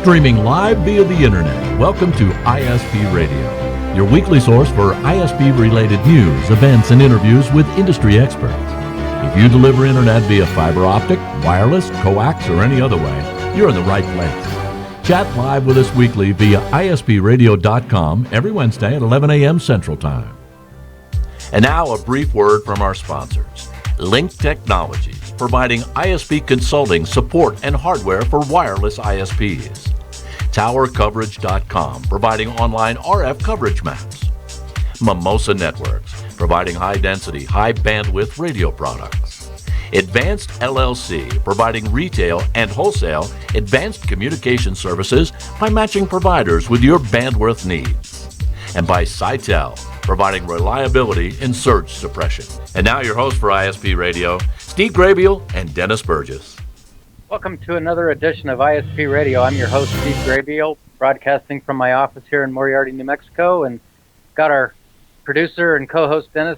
Streaming live via the internet. Welcome to ISP Radio, your weekly source for ISP-related news, events, and interviews with industry experts. If you deliver internet via fiber optic, wireless, coax, or any other way, you're in the right place. Chat live with us weekly via ispradio.com every Wednesday at 11 a.m. Central Time. And now a brief word from our sponsors. Link Technologies, providing ISP consulting, support, and hardware for wireless ISPs. TowerCoverage.com, providing online RF coverage maps. Mimosa Networks, providing high-density, high-bandwidth radio products. Advanced LLC, providing retail and wholesale advanced communication services by matching providers with your bandwidth needs. And by Sitel, providing reliability in surge suppression. And now your host for ISP Radio, Steve Grabiel and Dennis Burgess. Welcome to another edition of ISP Radio. I'm your host, Steve Grabiel, broadcasting from my office here in Moriarty, New Mexico, and got our producer and co-host Dennis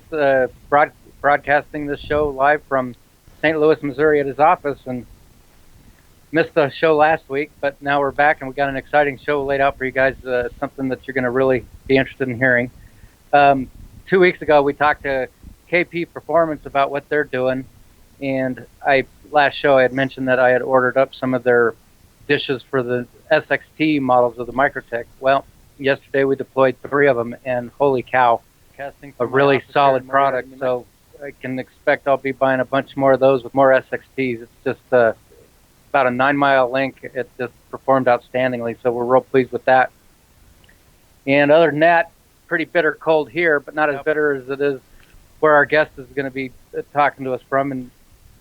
broadcasting this show live from St. Louis, Missouri at his office, and missed the show last week, but now we're back and we got an exciting show laid out for you guys, something that you're going to really be interested in hearing. 2 weeks ago, we talked to KP Performance about what they're doing, and last show I had mentioned that I had ordered up some of their dishes for the SXT models of the Microtech. Well, yesterday we deployed 3 of them, and holy cow, a really solid product. So I can expect I'll be buying a bunch more of those with more SXTs. It's just about a 9-mile link. It just performed outstandingly, so we're real pleased with that. And other than that, pretty bitter cold here, but not as bitter as it is where our guest is going to be talking to us from, and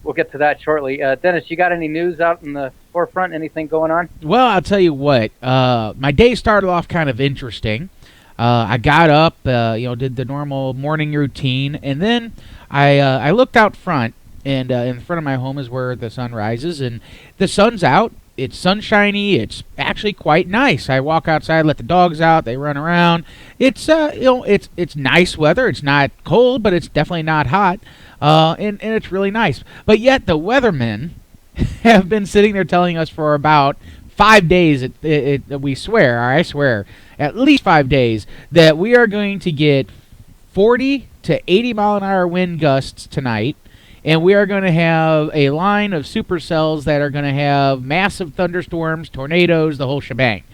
we'll get to that shortly. Dennis, you got any news out in the forefront? Anything going on? Well, I'll tell you what. My day started off kind of interesting. I got up, did the normal morning routine, and then I looked out front, and in front of my home is where the sun rises, and the sun's out. It's sunshiny. It's actually quite nice. I walk outside, let the dogs out. They run around. It's it's nice weather. It's not cold, but it's definitely not hot. And it's really nice. But yet the weathermen have been sitting there telling us for about 5 days. I swear, at least 5 days that we are going to get 40 to 80 mile an hour wind gusts tonight. And we are going to have a line of supercells that are going to have massive thunderstorms, tornadoes, the whole shebang.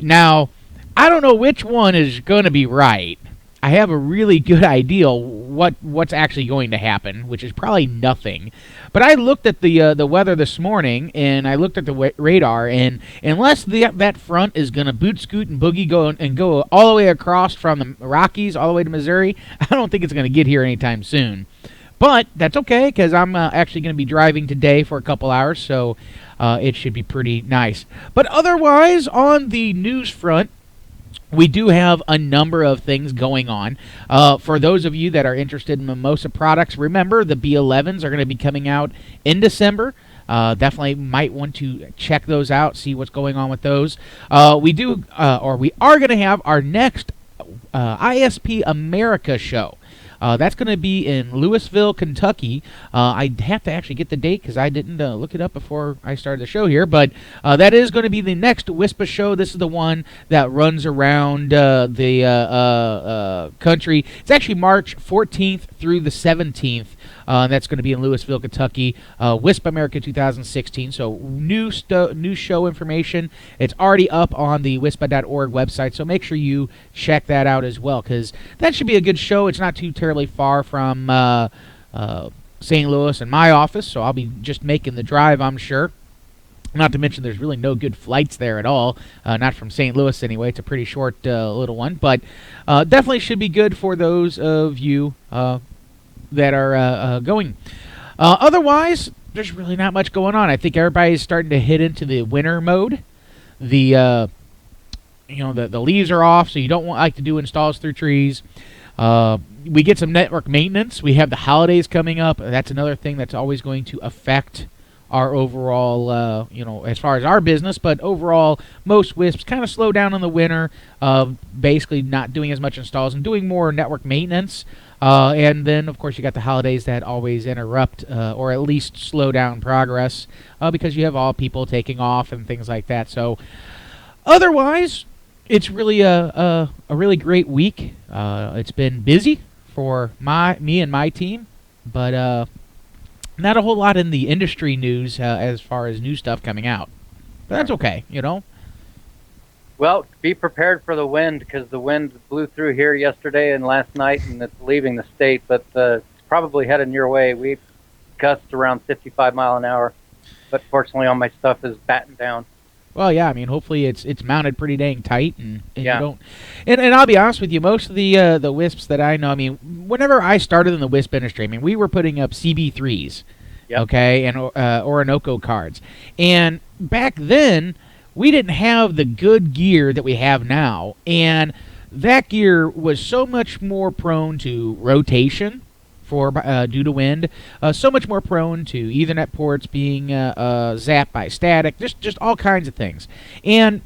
Now, I don't know which one is going to be right. I have a really good idea what's actually going to happen, which is probably nothing. But I looked at the weather this morning, and I looked at the radar, and unless that front is going to boot, scoot, and boogie go all the way across from the Rockies all the way to Missouri, I don't think it's going to get here anytime soon. But that's okay, because I'm actually going to be driving today for a couple hours, so it should be pretty nice. But otherwise, on the news front, we do have a number of things going on. For those of you that are interested in Mimosa products, remember the B11s are going to be coming out in December. Definitely might want to check those out, see what's going on with those. We are going to have our next ISP America show. That's going to be in Louisville, Kentucky. I have to actually get the date because I didn't look it up before I started the show here. But that is going to be the next WISPA show. This is the one that runs around the country. It's actually March 14th through the 17th. That's going to be in Louisville, Kentucky. WISP America 2016. So new show information. It's already up on the wispa.org website. So make sure you check that out as well, because that should be a good show. It's not too terribly far from St. Louis and my office, so I'll be just making the drive, I'm sure. Not to mention there's really no good flights there at all, not from St. Louis anyway. It's a pretty short little one, but definitely should be good for those of you that are going. Otherwise, there's really not much going on. I think everybody's starting to hit into the winter mode. The leaves are off, so you don't like to do installs through trees. We get some network maintenance. We have the holidays coming up. That's another thing that's always going to affect our overall, as far as our business. But overall, most WISPs kind of slow down in the winter, basically not doing as much installs and doing more network maintenance. And then, of course, you got the holidays that always interrupt or at least slow down progress because you have all people taking off and things like that. So Otherwise, it's really a really great week. It's been busy for me and my team, but not a whole lot in the industry news as far as new stuff coming out. But that's okay, Well, be prepared for the wind, because the wind blew through here yesterday and last night, and it's leaving the state, but it's probably heading your way. We gusts around 55 mile an hour, but fortunately all my stuff is battened down. Well, yeah, I mean, hopefully it's mounted pretty dang tight, and Yeah. you don't. And I'll be honest with you, most of the WISPs that I know, I mean, whenever I started in the WISP industry, I mean, we were putting up CB3s, Yep. okay, and Orinoco cards, and back then we didn't have the good gear that we have now, and that gear was so much more prone to rotation due to wind, so much more prone to Ethernet ports being zapped by static, just all kinds of things. And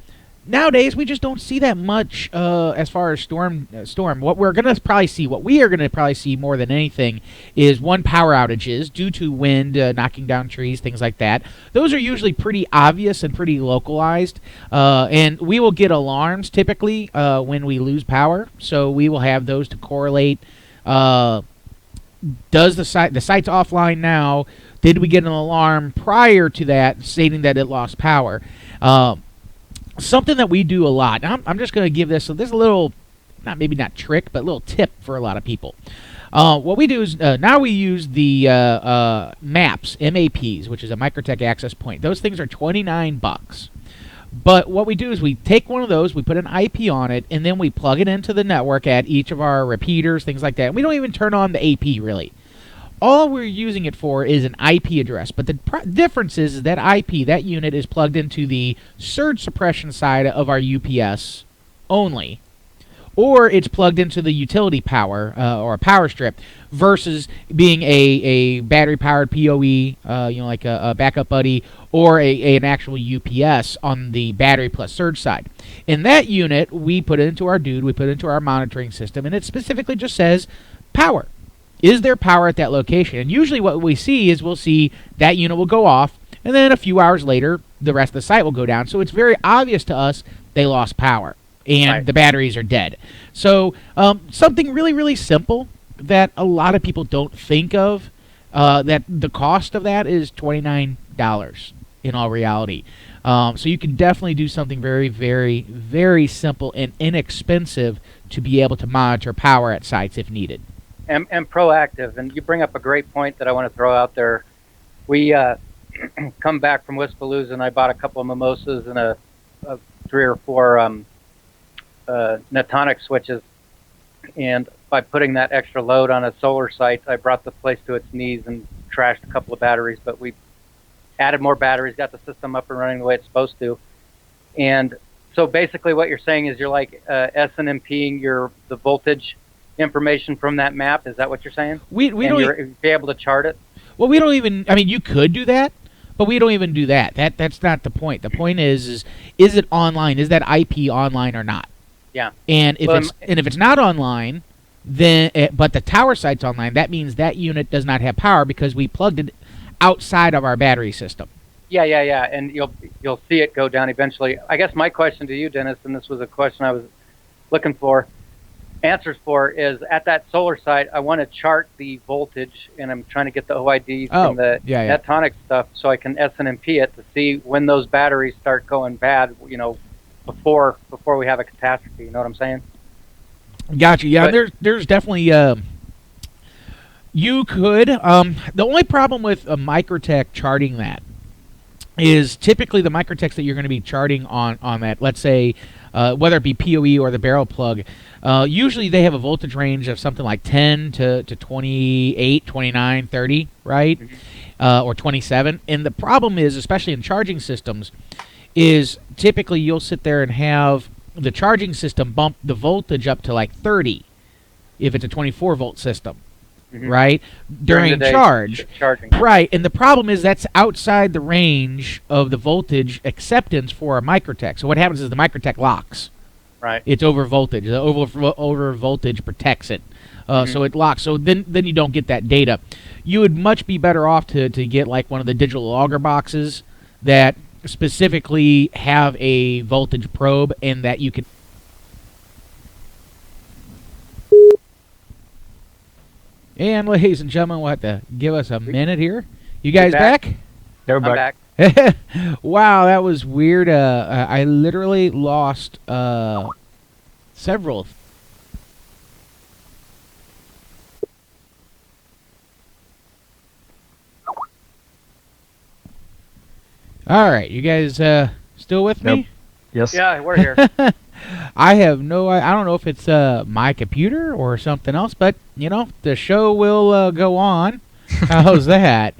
nowadays we just don't see that much as far as storm. What we are going to probably see more than anything is power outages due to wind knocking down trees, things like that. Those are usually pretty obvious and pretty localized, and we will get alarms typically when we lose power, so we will have those to correlate. Does the site's offline now? Did we get an alarm prior to that stating that it lost power? Something that we do a lot. Now, I'm just going to give this a little, maybe not trick, but a little tip for a lot of people. What we do is now we use the MAPs, MAPs, which is a Microtech access point. Those things are $29. But what we do is we take one of those, we put an IP on it, and then we plug it into the network at each of our repeaters, things like that. We don't even turn on the AP, really. All we're using it for is an IP address. But the difference is that IP, that unit, is plugged into the surge suppression side of our UPS only. Or it's plugged into the utility power or a power strip versus being a battery-powered PoE, like a backup buddy, or an actual UPS on the battery plus surge side. In that unit, we put it into our DUDE, we put it into our monitoring system, and it specifically just says power. Is there power at that location? And usually what we see is we'll see that unit will go off, and then a few hours later, the rest of the site will go down. So it's very obvious to us they lost power, and Right. the batteries are dead. So something really, really simple that a lot of people don't think of, that the cost of that is $29 in all reality. So you can definitely do something very, very, very simple and inexpensive to be able to monitor power at sites if needed. And proactive. And you bring up a great point that I want to throw out there. We come back from Wispalooza, and I bought a couple of mimosas and a 3 or 4 Netonic switches. And by putting that extra load on a solar site, I brought the place to its knees and trashed a couple of batteries. But we added more batteries, got the system up and running the way it's supposed to. And so basically what you're saying is you're like SNMPing the voltage information from that map. Is that what you're saying? We don't you'll be able to chart it? Well, we don't even. I mean, you could do that, but we don't even do that. That's not the point. The point is it online? Is that IP online or not? Yeah. And if it's not online, then but the tower site's online, that means that unit does not have power because we plugged it outside of our battery system. Yeah. And you'll see it go down eventually. I guess my question to you, Dennis, and this was a question I was looking for answers for, is at that solar site, I want to chart the voltage, and I'm trying to get the OIDs from the Netonic stuff so I can SNMP it to see when those batteries start going bad, before we have a catastrophe. You know what I'm saying? Gotcha. Yeah, but there's definitely you could. The only problem with a Microtech charting that is typically the Microtechs that you're going to be charting on that, let's say, whether it be PoE or the barrel plug, usually they have a voltage range of something like 10 to 28, 29, 30, right? Mm-hmm. Or 27. And the problem is, especially in charging systems, is typically you'll sit there and have the charging system bump the voltage up to like 30 if it's a 24-volt system. Mm-hmm. Right? During charging. Right. And the problem is that's outside the range of the voltage acceptance for a Microtech. So what happens is the Microtech locks. Right. It's over voltage. The over voltage protects it. So it locks. So then you don't get that data. You would much be better off to get like one of the digital logger boxes that specifically have a voltage probe, and that you can. And ladies and gentlemen, we'll have to give us a minute here. You guys back? They're I'm back. back. Wow, that was weird. I literally lost several. All right, you guys still with me? Yes. Yeah, we're here. I have no. I don't know if it's my computer or something else, but the show will go on. How's that?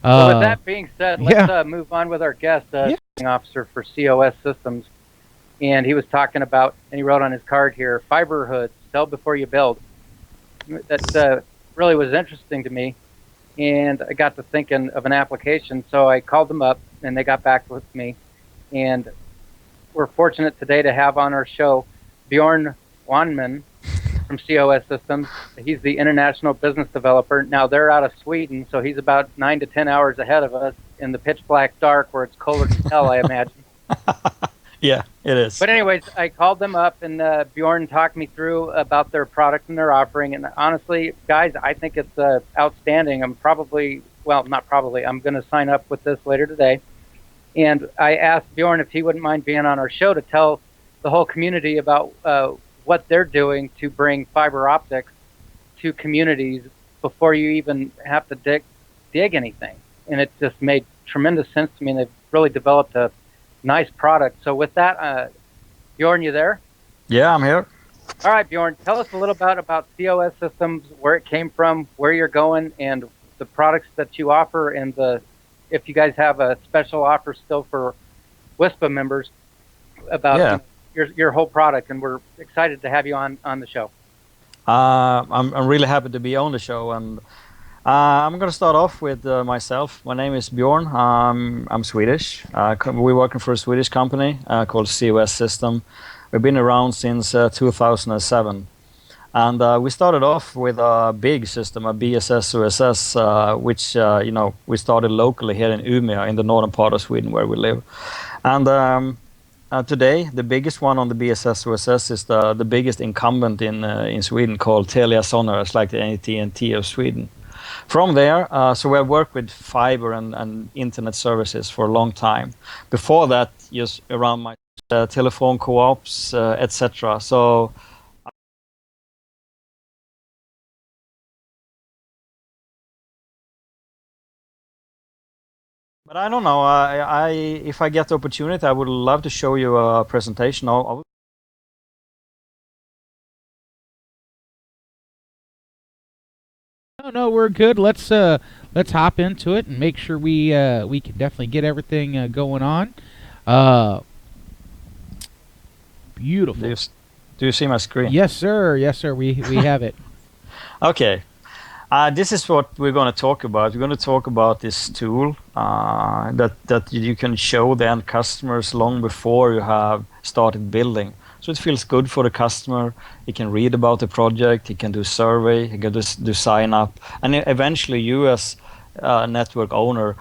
So with that being said, let's yeah. move on with our guest, Yeah. officer for COS Systems. And he was talking about, and he wrote on his card here, fiber hoods, sell before you build. That really was interesting to me. And I got to thinking of an application, so I called them up, and they got back with me. And we're fortunate today to have on our show Bjorn Wannman from COS Systems. He's the international business developer. Now, they're out of Sweden, so he's about 9 to 10 hours ahead of us in the pitch black dark where it's colder than hell, I imagine. Yeah, it is. But anyways, I called them up, and Bjorn talked me through about their product and their offering. And honestly, guys, I think it's outstanding. I'm probably, well, not probably, I'm going to sign up with this later today. And I asked Bjorn if he wouldn't mind being on our show to tell the whole community about what they're doing to bring fiber optics to communities before you even have to dig anything. And it just made tremendous sense to me, and they've really developed a nice product. So with that, Bjorn, you there? Yeah, I'm here. All right, Bjorn, tell us a little bit about COS Systems, where it came from, where you're going, and the products that you offer, and if you guys have a special offer still for WISPA members about your whole product. And we're excited to have you on the show. I'm really happy to be on the show, and I'm going to start off with myself. My name is Bjorn. I'm Swedish. We're working for a Swedish company called COS System. We've been around since 2007. And we started off with a big system, a BSS OSS, which we started locally here in Umeå, in the northern part of Sweden where we live. And today, the biggest one on the BSS OSS is the biggest incumbent in Sweden, called Telia Sonera. It's like the AT&T of Sweden. From there, so we have worked with fiber and internet services for a long time. Before that, just around my telephone co-ops, etc. So. But I don't know. If I get the opportunity, I would love to show you a presentation of. No, we're good. Let's hop into it and make sure we can definitely get everything going on. Beautiful. Do you see my screen? Yes, sir. Yes, sir. We have it. Okay. This is what we're going to talk about. We're going to talk about this tool that you can show the end customers long before you have started building. So it feels good for the customer. He can read about the project. He can do survey. He can do sign up. And eventually you as network owner,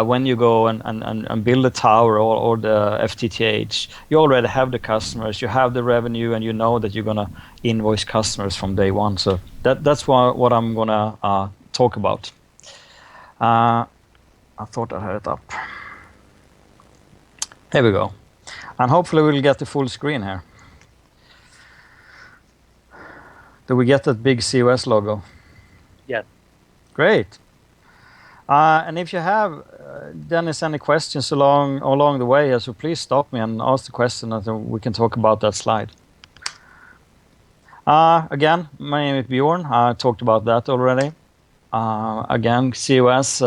when you go and build a tower or the FTTH, you already have the customers, you have the revenue, and you know that you're going to invoice customers from day one. So that's what I'm going to talk about. I thought I had it up. Here we go. And hopefully we'll get the full screen here. Do we get that big COS logo? Yes. Great. And if you have, Dennis, any questions along the way, so please stop me and ask the question, and we can talk about that slide. Again, my name is Bjorn. I talked about that already. Again, COS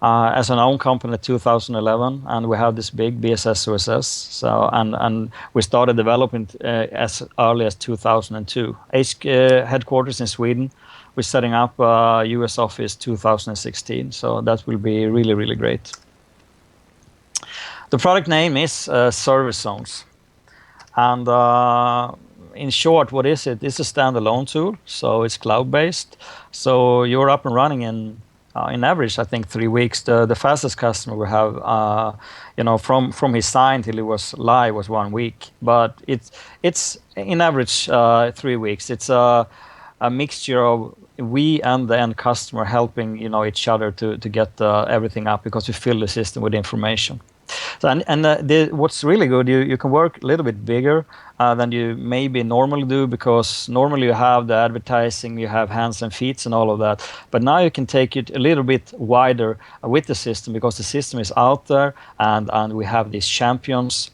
as an own company in 2011, and we have this big BSS OSS. So and we started development as early as 2002. Headquarters in Sweden. We're setting up a US office 2016, so that will be really, really great. The product name is Service Zones. And in short, what is it? It's a standalone tool, so it's cloud-based. So you're up and running in in average, I think 3 weeks. The fastest customer we have, from his sign till it was live was 1 week. But it's in average 3 weeks. It's a mixture of we and the end customer helping each other to get everything up, because we fill the system with information. So, what's really good, you can work a little bit bigger than you maybe normally do, because normally you have the advertising, you have hands and feet and all of that. But now you can take it a little bit wider with the system, because the system is out there, and we have these champions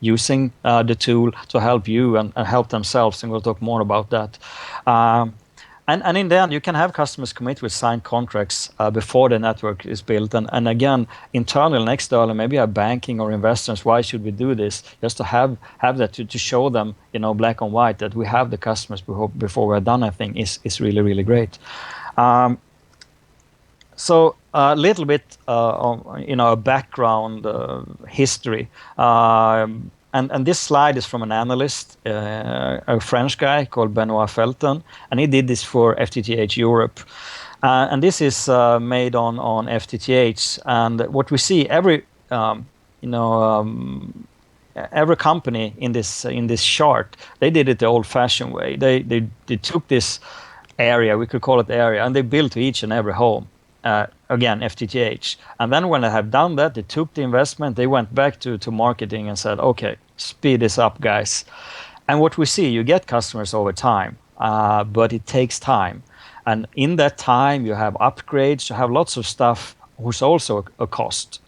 using the tool to help you and help themselves, and we'll talk more about that. And in the end, you can have customers commit with signed contracts before the network is built. And again, internal and external, maybe a banking or investors, why should we do this? Just to have that to show them, black and white, that we have the customers before we're done, I think is really, really great. So a little bit, a background history. And this slide is from an analyst, a French guy called Benoit Felten, and he did this for FTTH Europe. And this is made on FTTH. And what we see, every company in this chart, they did it the old-fashioned way. They took this area, we could call it area, and they built to each and every home. Again, FTTH. And then when they have done that, they took the investment, they went back to marketing and said, okay, speed this up, guys. And what we see, you get customers over time, but it takes time. And in that time, you have upgrades, you have lots of stuff who's also a cost.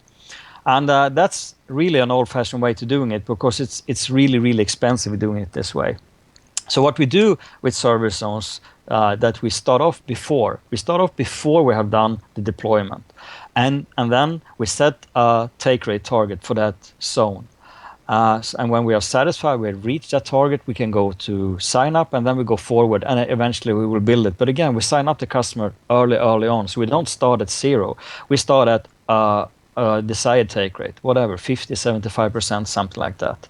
And that's really an old-fashioned way to doing it, because it's really, really expensive doing it this way. So what we do with service zones, that we start off before. We start off before we have done the deployment. And then we set a take rate target for that zone. And when we are satisfied, we have reached that target, we can go to sign up, and then we go forward, and eventually we will build it. But again, we sign up the customer early on. So we don't start at 0. We start at desired take rate, whatever, 50, 75%, something like that.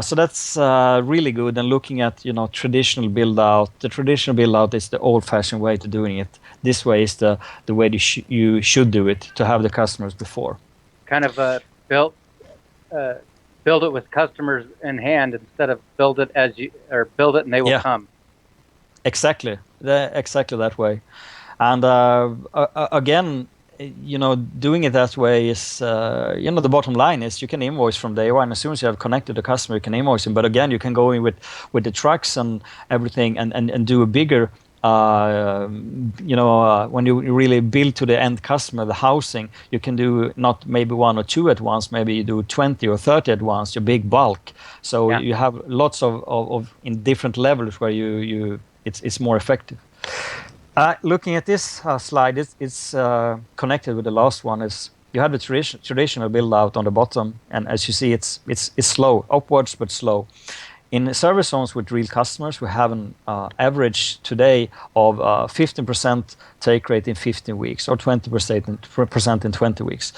So that's really good. And looking at traditional build out, the traditional build out is the old-fashioned way to doing it. This way is the way you should do it, to have the customers before. Kind of build it with customers in hand instead of build it and they will come. Exactly, exactly that way. And again, doing it that way is, the bottom line is you can invoice from day one. As soon as you have connected the customer, you can invoice him. But again, you can go in with the trucks and everything and do a bigger, when you really build to the end customer, the housing, you can do not maybe 1 or 2 at once, maybe you do 20 or 30 at once, your big bulk. So you have lots of in different levels where it's more effective. Looking at this slide, it's connected with the last one. Is you have the traditional build out on the bottom, and as you see, it's slow, upwards but slow. In service zones with real customers, we have an average today of 15% take rate in 15 weeks, or 20% in 20 weeks,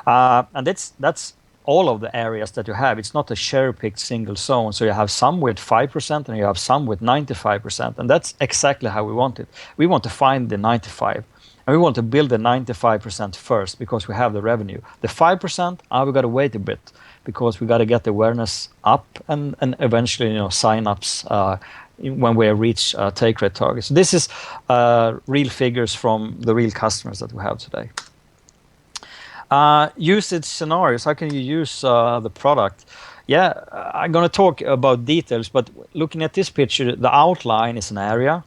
and that's all of the areas that you have. It's not a cherry-picked single zone. So you have some with 5% and you have some with 95%. And that's exactly how we want it. We want to find the 95. And we want to build the 95% first, because we have the revenue. The 5%, we got to wait a bit, because we got to get the awareness up and eventually sign-ups when we reach take rate targets. So this is real figures from the real customers that we have today. Usage scenarios. How can you use the product? Yeah, I'm going to talk about details, but looking at this picture, the outline is an area,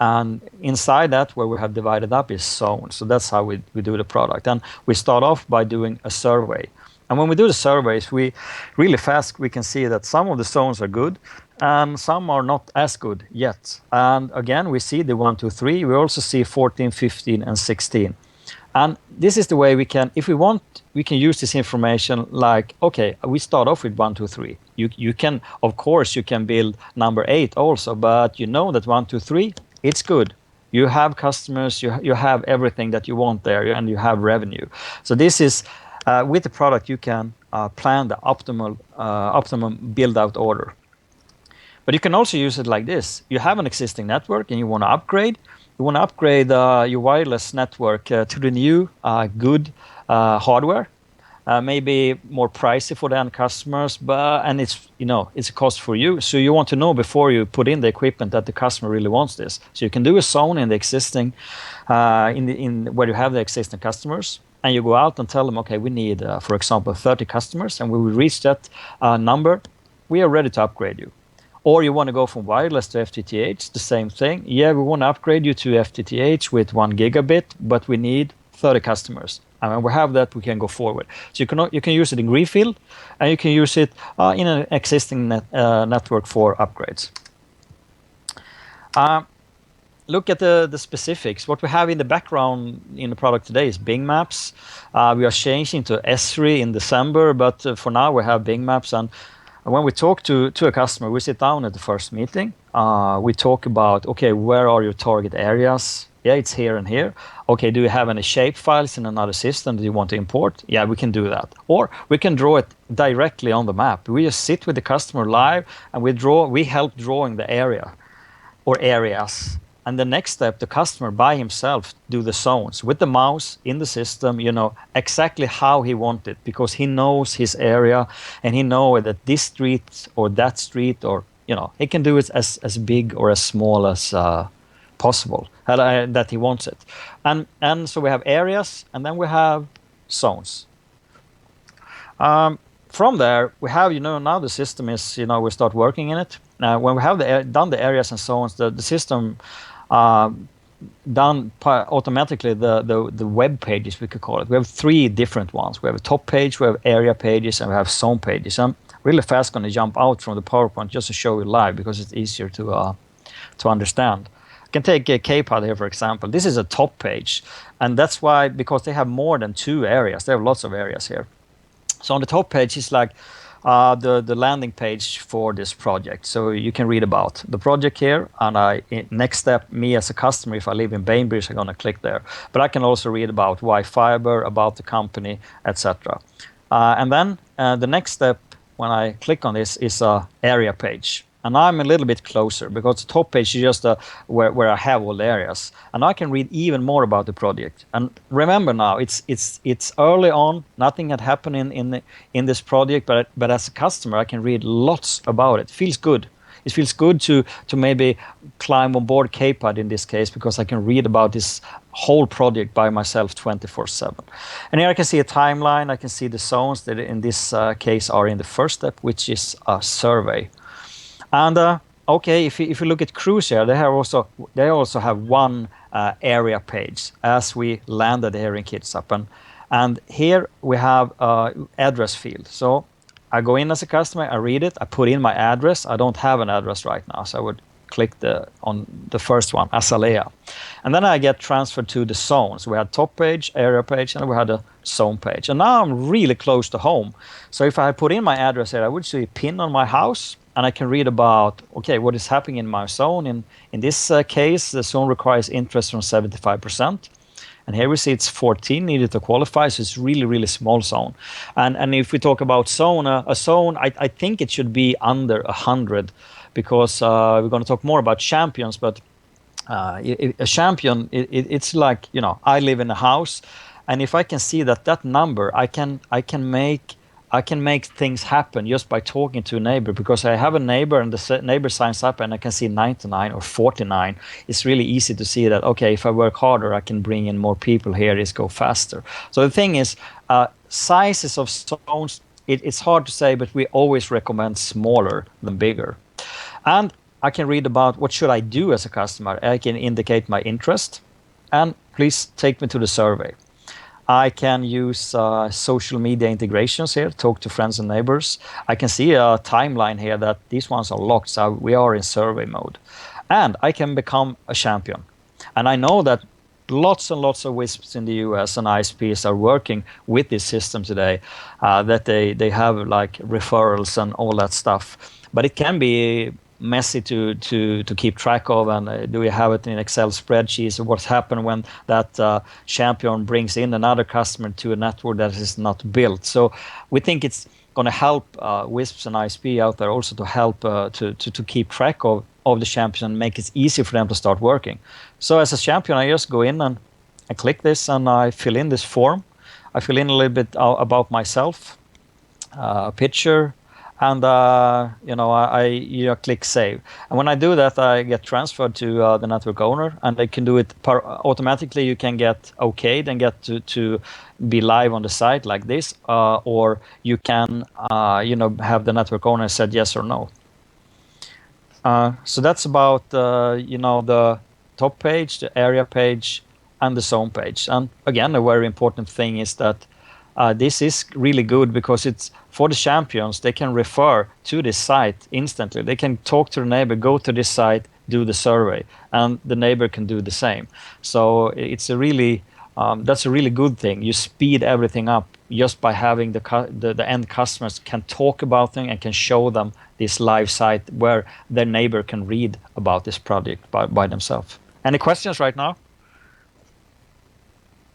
and inside that, where we have divided up, is zones. So that's how we do the product. And we start off by doing a survey. And when we do the surveys, we really fast, we can see that some of the zones are good and some are not as good yet. And again, we see the 1, 2, 3. We also see 14, 15, and 16. And this is the way we can, if we want, we can use this information like, okay, we start off with 1, 2, 3. You can, of course, you can build number 8 also, but you know that 1, 2, 3, it's good. You have customers, you have everything that you want there, and you have revenue. So this is, with the product, you can plan the optimum build-out order. But you can also use it like this. You have an existing network and you want to upgrade. you want to upgrade your wireless network to the new good hardware. Maybe more pricey for the end customers, and it's a cost for you. So you want to know before you put in the equipment that the customer really wants this. So you can do a zone in the existing, in where you have the existing customers, and you go out and tell them, okay, we need, for example, 30 customers, and when we reach that number, we are ready to upgrade you. Or you want to go from wireless to FTTH, the same thing. Yeah, we want to upgrade you to FTTH with 1 gigabit, but we need 30 customers. And when we have that, we can go forward. So you can use it in greenfield, and you can use it in an existing network for upgrades. Look at the specifics. What we have in the background in the product today is Bing Maps. We are changing to Esri in December, but for now we have Bing Maps. And when we talk to a customer, we sit down at the first meeting. We talk about, okay, where are your target areas? Yeah, it's here and here. Okay, do you have any shape files in another system that you want to import? Yeah, we can do that. Or we can draw it directly on the map. We just sit with the customer live, and we help drawing the area or areas. And the next step, the customer by himself do the zones with the mouse in the system, exactly how he wants it, because he knows his area, and he knows that this street or that street, or he can do it as big or as small as possible that he wants it. And so we have areas, and then we have zones. From there, we have, now the system is, we start working in it. When we have done the areas and zones, the system done automatically the web pages, we could call it. We have 3 different ones. We have a top page, we have area pages, and we have zone pages. I'm really fast going to jump out from the PowerPoint just to show you live, because it's easier to understand. I can take KPAD here, for example. This is a top page, and that's why, because they have more than 2 areas. They have lots of areas here. So on the top page is like the landing page for this project. So you can read about the project here, and next step, me as a customer, if I live in Bainbridge, I'm going to click there. But I can also read about Wi-Fiber, about the company, etc. And then the next step, when I click on this, is a area page. And I'm a little bit closer, because the top page is just where I have all the areas, and I can read even more about the project. And remember now, it's early on, nothing had happened in this project, but as a customer, I can read lots about it. Feels good. It feels good to maybe climb on board KPAD in this case, because I can read about this whole project by myself 24/7. And here I can see a timeline. I can see the zones that in this case are in the first step, which is a survey. And okay, if you look at Cruise here, they also have 1 area page as we landed here in Kitsap. And here we have address field. So I go in as a customer, I read it, I put in my address. I don't have an address right now, so I would click on the first one, Azalea. And then I get transferred to the zones. We had top page, area page, and we had a zone page. And now I'm really close to home. So if I put in my address here, I would see a pin on my house, and I can read about, okay, what is happening in my zone. In this case, the zone requires interest from 75%. And here we see it's 14 needed to qualify, so it's really, really small zone. And if we talk about zone, a zone, I think it should be under 100, because we're going to talk more about champions. But a champion, it's like, I live in a house, and if I can see that number, I can make things happen just by talking to a neighbor, because I have a neighbor and the neighbor signs up and I can see 99 or 49. It's really easy to see that, okay, if I work harder, I can bring in more people here, it's go faster. So the thing is, sizes of zones, it's hard to say, but we always recommend smaller than bigger. And I can read about what should I do as a customer. I can indicate my interest, and please take me to the survey. I can use social media integrations here, talk to friends and neighbors. I can see a timeline here that these ones are locked, so we are in survey mode. And I can become a champion. And I know that lots and lots of WISPs in the US and ISPs are working with this system today, that they have like referrals and all that stuff. But it can be messy to keep track of, and do we have it in Excel spreadsheets, or what's happened when that champion brings in another customer to a network that is not built. So we think it's going to help WISPs and ISP out there also to help to keep track of of the champions and make it easy for them to start working. So as a champion, I just go in and I click this and I fill in this form. I fill in a little bit about myself, a picture, and I click save. And when I do that, I get transferred to the network owner, and they can do it automatically. You can get okayed and get to be live on the site like this, or you can have the network owner said yes or no. So that's about the top page, the area page, and the zone page. And again, a very important thing is that this is really good because it's for the champions. They can refer to this site instantly. They can talk to the neighbor, go to this site, do the survey, and the neighbor can do the same. So it's a really that's a really good thing. You speed everything up just by having the end customers can talk about them and can show them this live site where their neighbor can read about this project by themselves. Any questions right now?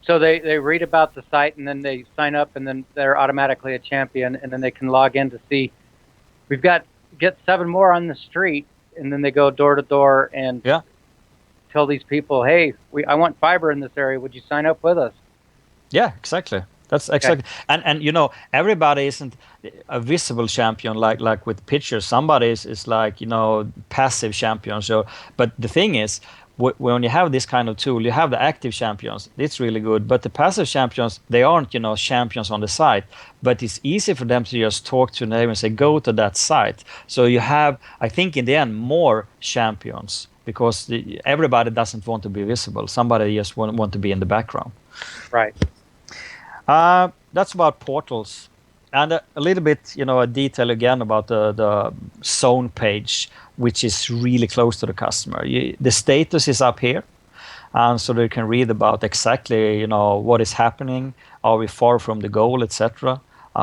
So they read about the site and then they sign up and then they're automatically a champion, and then they can log in to see get 7 more on the street, and then they go door to door and tell these people, hey, I want fiber in this area. Would you sign up with us? Yeah, exactly. That's exactly. Okay. And everybody isn't a visible champion like with pictures. Somebody is like passive champion. So, but the thing is, when you have this kind of tool, you have the active champions. It's really good. But the passive champions, they aren't champions on the site. But it's easy for them to just talk to a neighbor and say, go to that site. So you have, I think, in the end, more champions because everybody doesn't want to be visible. Somebody just want to be in the background. Right. That's about portals. And a little bit, a detail again about the zone page, which is really close to the customer. The status is up here, and so they can read about exactly, what is happening. Are we far from the goal, etc.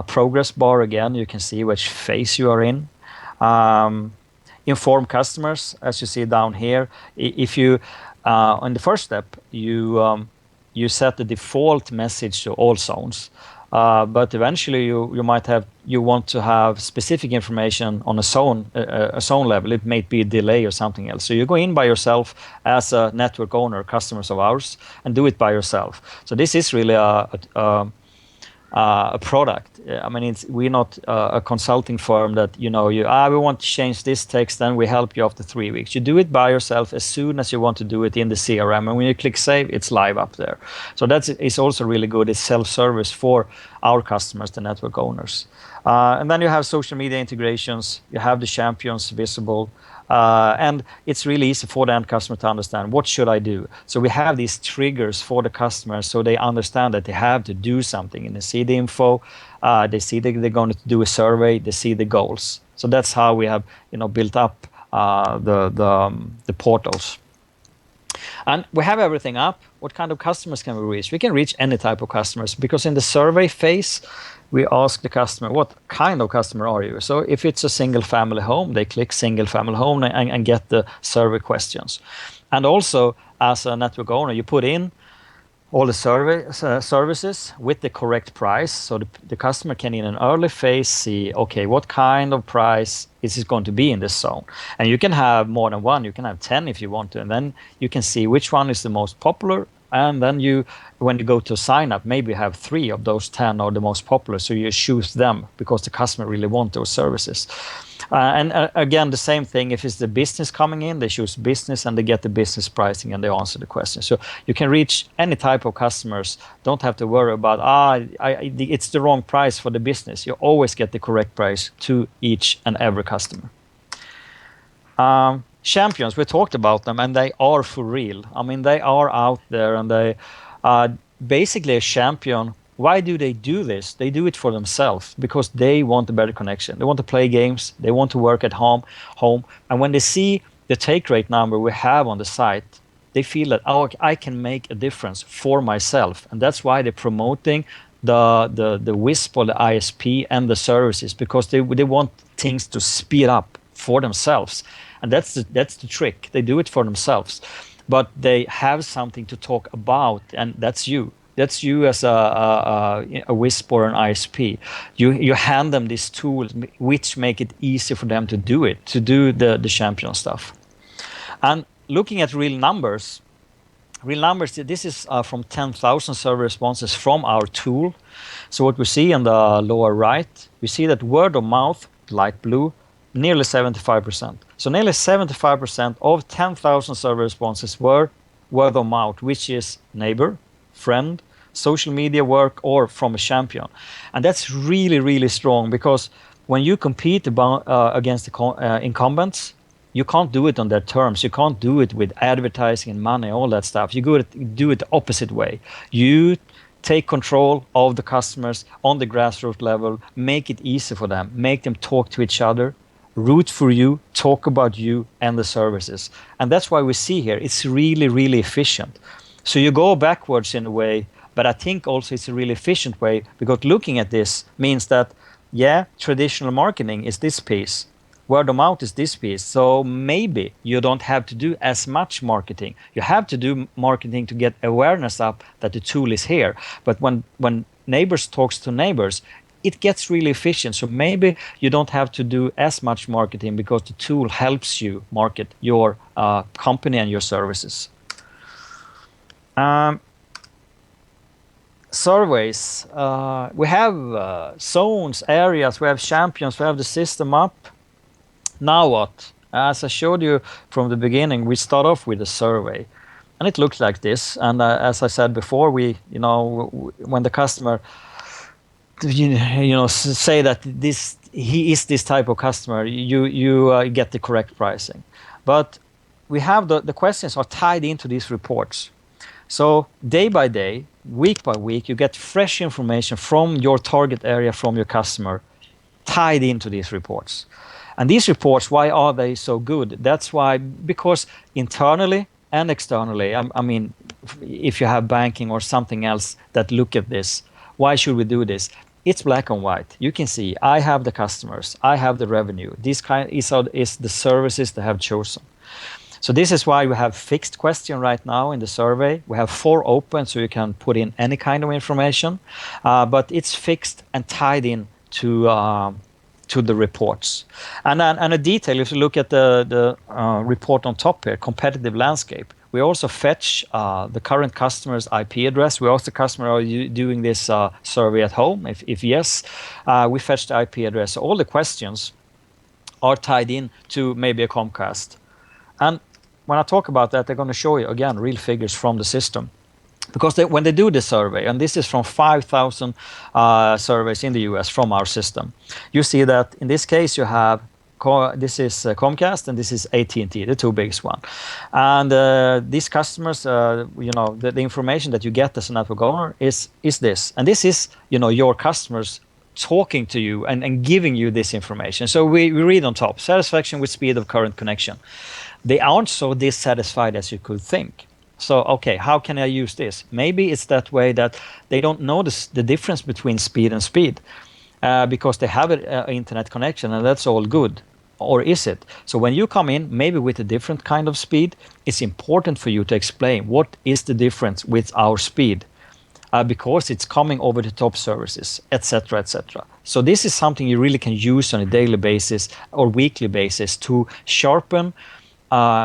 Progress bar again, you can see which phase you are in. Inform customers, as you see down here. If you, on the first step, you set the default message to all zones. But eventually you want to have specific information on a zone level. It may be a delay or something else. So you go in by yourself as a network owner, customers of ours, and do it by yourself. So this is really a product. I mean, we're not a consulting firm that we want to change this text, then we help you after 3 weeks. You do it by yourself as soon as you want to do it in the CRM, and when you click save, it's live up there. So it's also really good. It's self-service for our customers, the network owners. And then you have social media integrations. You have the champions visible. And it's really easy for the end customer to understand, what should I do? So we have these triggers for the customers so they understand that they have to do something. And they see the info, they see that they're going to do a survey, they see the goals. So that's how we have built up the portals. And we have everything up. What kind of customers can we reach? We can reach any type of customers, because in the survey phase, we ask the customer, what kind of customer are you? So if it's a single family home, they click single family home and get the survey questions. And also, as a network owner, you put in all the services with the correct price. So the customer can, in an early phase, see, okay, what kind of price is it going to be in this zone? And you can have more than one. You can have 10 if you want to. And then you can see which one is the most popular. And then when you go to sign up, maybe you have 3 of those 10 are the most popular. So you choose them because the customer really wants those services. Again, the same thing. If it's the business coming in, they choose business and they get the business pricing and they answer the question. So you can reach any type of customers. Don't have to worry about, it's the wrong price for the business. You always get the correct price to each and every customer. Champions, we talked about them, and they are for real. I mean, they are out there, and they are basically a champion. Why do they do this? They do it for themselves because they want a better connection. They want to play games. They want to work at home. And when they see the take rate number we have on the site, they feel that, I can make a difference for myself. And that's why they're promoting the WISP or the ISP and the services, because they want things to speed up for themselves. And that's the trick. They do it for themselves, but they have something to talk about, and that's you. That's you as a WISP or an ISP. You hand them these tools which make it easy for them to do it, to do the champion stuff. And looking at real numbers, this is from 10,000 survey responses from our tool. So what we see in the lower right, we see that word of mouth, light blue, nearly 75%. So nearly 75% of 10,000 survey responses were word of mouth, which is neighbor, friend, social media work, or from a champion. And that's really, really strong, because when you compete against the incumbents, you can't do it on their terms. You can't do it with advertising and money, all that stuff. You do it the opposite way. You take control of the customers on the grassroots level, make it easy for them, make them talk to each other, root for you, talk about you and the services. And that's why we see here, it's really, really efficient. So you go backwards in a way, but I think also it's a really efficient way, because looking at this means that, yeah, traditional marketing is this piece. Word of mouth is this piece. So maybe you don't have to do as much marketing. You have to do marketing to get awareness up that the tool is here. But when neighbors talks to neighbors, it gets really efficient. So maybe you don't have to do as much marketing, because the tool helps you market your company and your services. Surveys. We have zones, areas, we have champions, we have the system up. Now what? As I showed you from the beginning, we start off with a survey, and it looks like this. And as I said before, when the customer, say that he is this type of customer, you get the correct pricing. But we have the questions are tied into these reports. So day by day, week by week, you get fresh information from your target area, from your customer, tied into these reports. And these reports, why are they so good? That's why, because internally and externally, I mean, if you have banking or something else that look at this, why should we do this? It's black and white. You can see, I have the customers, I have the revenue. This is the services they have chosen. So this is why we have fixed question right now in the survey. We have 4 open, so you can put in any kind of information, but it's fixed and tied in to the reports. And a detail, if you look at the report on top here, competitive landscape, we also fetch the current customer's IP address. We ask the customer, are you doing this survey at home? If yes, we fetch the IP address. So all the questions are tied in to maybe a Comcast. And when I talk about that, they're going to show you, again, real figures from the system. Because when they do the survey, and this is from 5,000 surveys in the US from our system, you see that in this case you have this is Comcast and this is AT&T, the 2 biggest one. And these customers, the information that you get as a network owner is this. And this is, your customers talking to you and giving you this information. So we read on top, satisfaction with speed of current connection. They aren't so dissatisfied as you could think. So, okay, how can I use this? Maybe it's that way that they don't notice the difference between speed and speed because they have an internet connection and that's all good. Or is it? So when you come in, maybe with a different kind of speed, it's important for you to explain what is the difference with our speed because it's coming over the top services, etc., etc. So this is something you really can use on a daily basis or weekly basis to sharpen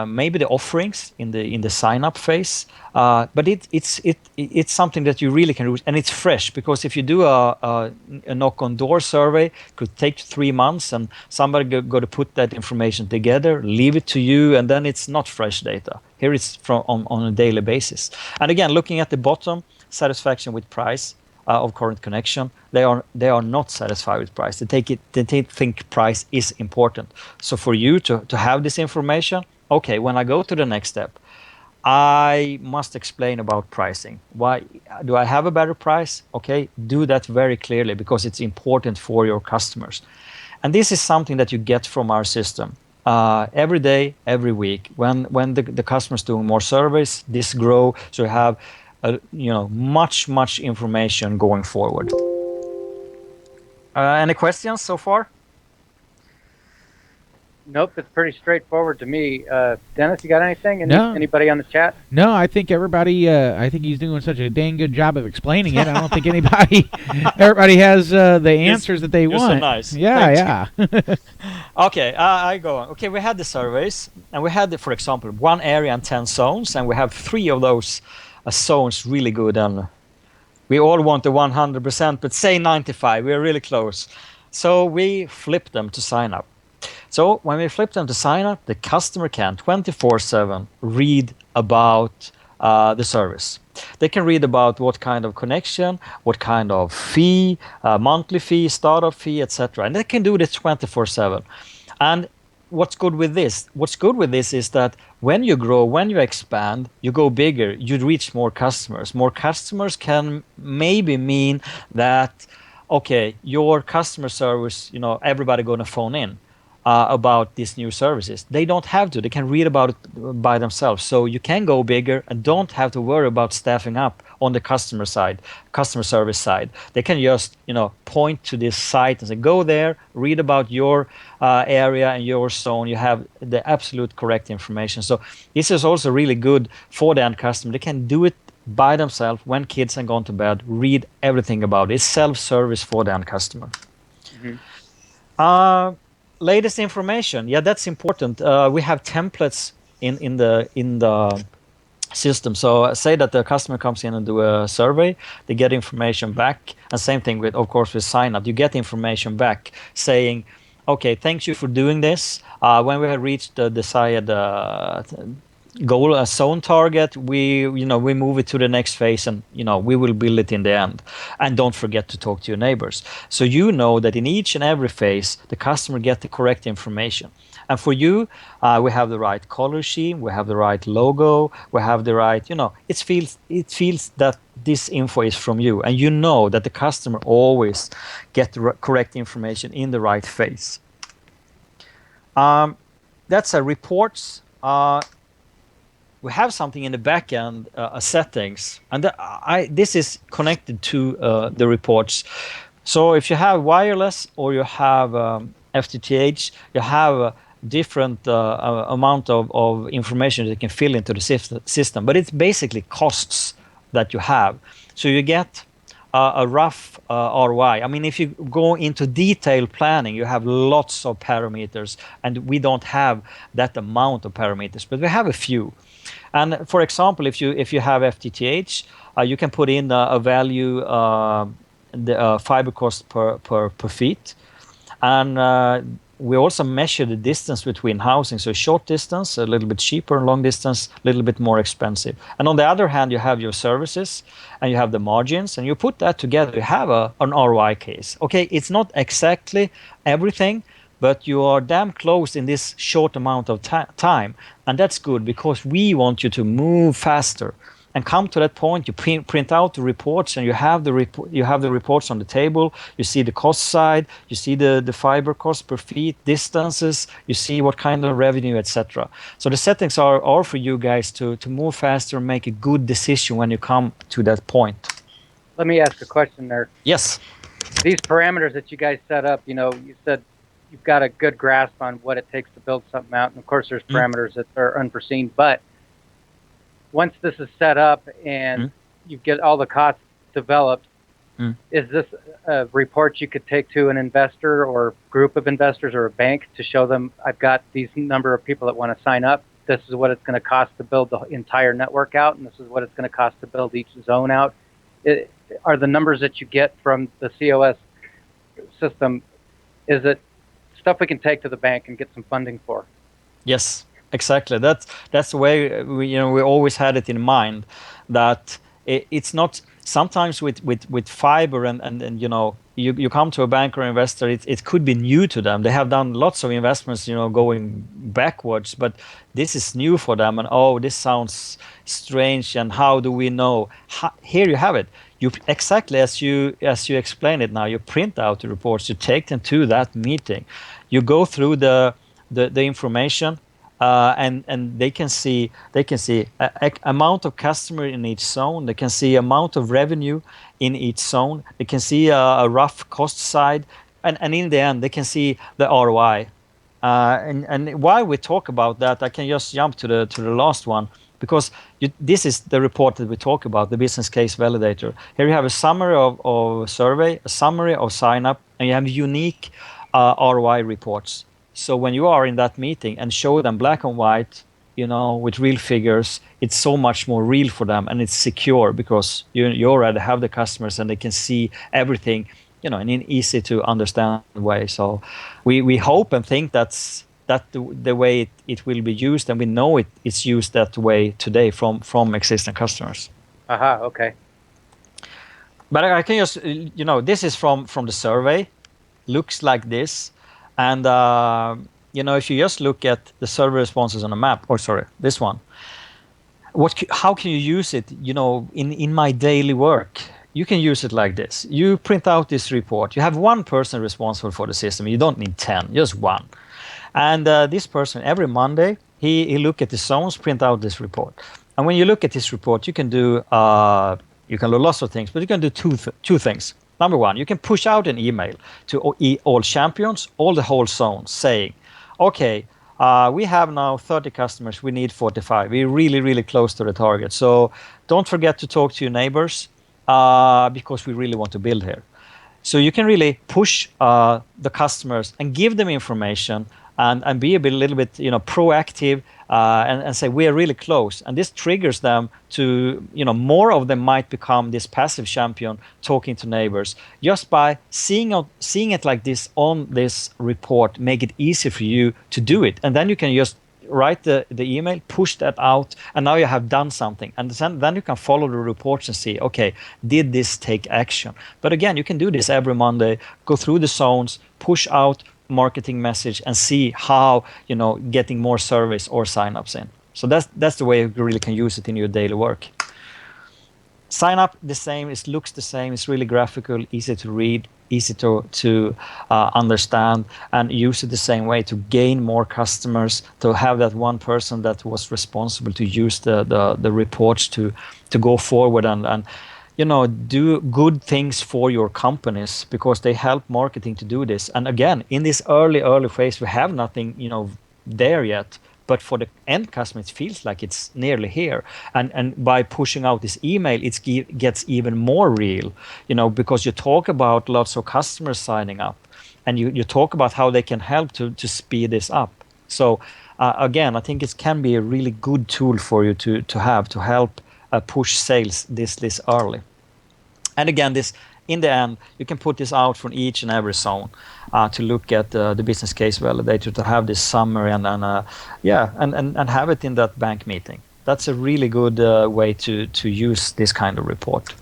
maybe the offerings in the sign up phase, but it's something that you really can use, and it's fresh because if you do a knock on door survey, it could take 3 months, and somebody got to put that information together, leave it to you, and then it's not fresh data. Here it's on a daily basis. And again, looking at the bottom, satisfaction with price of current connection, they are not satisfied with price. They think price is important. So for you to have this information, okay, when I go to the next step, I must explain about pricing. Why do I have a better price? Okay, do that very clearly because it's important for your customers. And this is something that you get from our system every day, every week. When the customer's doing more surveys, this grow. So you have much information going forward. Any questions so far? Nope, it's pretty straightforward to me. Dennis, you got anything? No. Anybody on the chat? No, I think everybody. I think he's doing such a dang good job of explaining it. I don't think everybody has the answers that they want. You're so nice. Yeah. Okay, I go on. Okay, we had the surveys, and we had, for example, 1 area and 10 zones, and we have 3 of those zones really good, and we all want the 100%, but say 95. We're really close. So we flip them to sign up. So when we flip them to sign up, the customer can 24/7 read about the service. They can read about what kind of connection, what kind of fee, monthly fee, startup fee, etc. And they can do this 24/7. And what's good with this? What's good with this is that when you grow, when you expand, you go bigger, you reach more customers. More customers can maybe mean that, okay, your customer service, everybody going to phone in about these new services. They don't have to. They can read about it by themselves. So you can go bigger and don't have to worry about staffing up on the customer service side. They can just, point to this site and say, go there, read about your area and your zone. You have the absolute correct information. So this is also really good for the end customer. They can do it by themselves when kids have gone to bed, read everything about it. It's self-service for the end customer. Mm-hmm. Latest information, that's important. We have templates in the system. So say that the customer comes in and do a survey, they get information back, and same thing with sign up. You get information back saying, okay, thank you for doing this. When we have reached the desired goal, a zone target, we move it to the next phase, and we will build it in the end. And don't forget to talk to your neighbors, so that in each and every phase the customer get the correct information. And for you, we have the right color scheme, we have the right logo, we have the right, it feels that this info is from you, and that the customer always get the correct information in the right phase. That's a reports. We have something in the back end, settings, and this is connected to the reports. So if you have wireless or you have FTTH, you have a different amount of information that you can fill into the system, but it's basically costs that you have. So you get a rough ROI. I mean, if you go into detailed planning, you have lots of parameters, and we don't have that amount of parameters, but we have a few. And for example, if you have FTTH, you can put in a value, the fiber cost per feet, and we also measure the distance between housing. So short distance, a little bit cheaper, and long distance, a little bit more expensive. And on the other hand, you have your services and you have the margins, and you put that together, you have an ROI case. Okay, it's not exactly everything, but you are damn close in this short amount of time. And that's good, because we want you to move faster and come to that point. You print out the reports, and you have the reports on the table. You see the cost side, you see the fiber cost per feet, distances, you see what kind of revenue, etc. So the settings are for you guys to move faster and make a good decision when you come to that point. Let me ask a question there. Yes. These parameters that you guys set up, you said you've got a good grasp on what it takes to build something out. And of course, there's parameters that are unforeseen. But once this is set up and you get all the costs developed, is this a report you could take to an investor or group of investors or a bank to show them, I've got these number of people that want to sign up. This is what it's going to cost to build the entire network out, and this is what it's going to cost to build each zone out. Are the numbers that you get from the COS system, is it stuff we can take to the bank and get some funding for? Yes, exactly. That's the way we always had it in mind, that it's not sometimes with fiber and you come to a bank or investor, it could be new to them. They have done lots of investments, going backwards, but this is new for them, and this sounds strange, and how do we know? Here you have it. You exactly as you explain it now. You print out the reports, you take them to that meeting, you go through the information, and they can see amount of customer in each zone. They can see amount of revenue in each zone. They can see a rough cost side, and in the end they can see the ROI. And while we talk about that, I can just jump to the last one, because this is the report that we talk about, the business case validator. Here you have a summary of survey, a summary of sign up, and you have unique ROI reports. So when you are in that meeting and show them black and white, with real figures, it's so much more real for them, and it's secure because you already have the customers and they can see everything, in an easy to understand way. So we hope and think that's the way it will be used, and we know it's used that way today from existing customers. Aha, okay. But I can just, this is from the survey, looks like this, and if you just look at the survey responses on a map, or sorry, this one, how can you use it, in my daily work? You can use it like this. You print out this report. You have one person responsible for the system. You don't need 10, just one. And this person, every Monday, he look at the zones, print out this report. And when you look at this report, you can do lots of things, but you can do two things. Number one, you can push out an email to all champions, all the whole zone, saying, okay, we have now 30 customers. We need 45. We're really, really close to the target. So don't forget to talk to your neighbors because we really want to build here. So you can really push the customers and give them information and be a little bit, proactive and say we are really close. And this triggers them to, more of them might become this passive champion talking to neighbors just by seeing it like this on this report. Make it easy for you to do it, and then you can just write the email, push that out, and now you have done something. And then you can follow the reports and see, okay, did this take action? But again, you can do this every Monday, go through the zones, push out marketing message, and see how, getting more surveys or signups in. So that's the way you really can use it in your daily work. Sign up the same, it looks the same, it's really graphical, easy to read, easy to understand, and use it the same way to gain more customers, to have that one person that was responsible to use the reports to go forward and do good things for your companies, because they help marketing to do this. And again, in this early phase, we have nothing there yet. But for the end customer, it feels like it's nearly here. And by pushing out this email, it gets even more real, because you talk about lots of customers signing up, and you talk about how they can help to speed this up. So again, I think it can be a really good tool for you to help push sales this early. And again, this, in the end, you can put this out from each and every zone to look at the business case validator, to have this summary and have it in that bank meeting. That's a really good way to use this kind of report.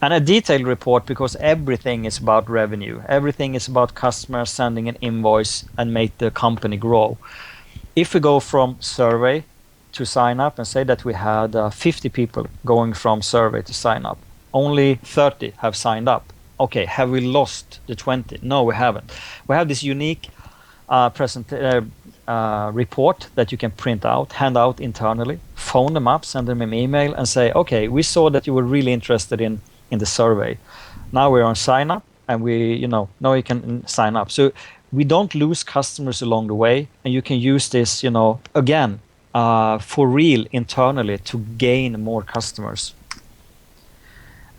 And a detailed report, because everything is about revenue. Everything is about customers sending an invoice and make the company grow. If we go from survey to sign up and say that we had 50 people going from survey to sign up, only 30 have signed up. Okay, have we lost the 20? No, we haven't. We have this unique report that you can print out, hand out internally, phone them up, send them an email, and say, okay, we saw that you were really interested in the survey. Now we're on sign up, and now you can sign up. So we don't lose customers along the way, and you can use this, again, for real internally to gain more customers.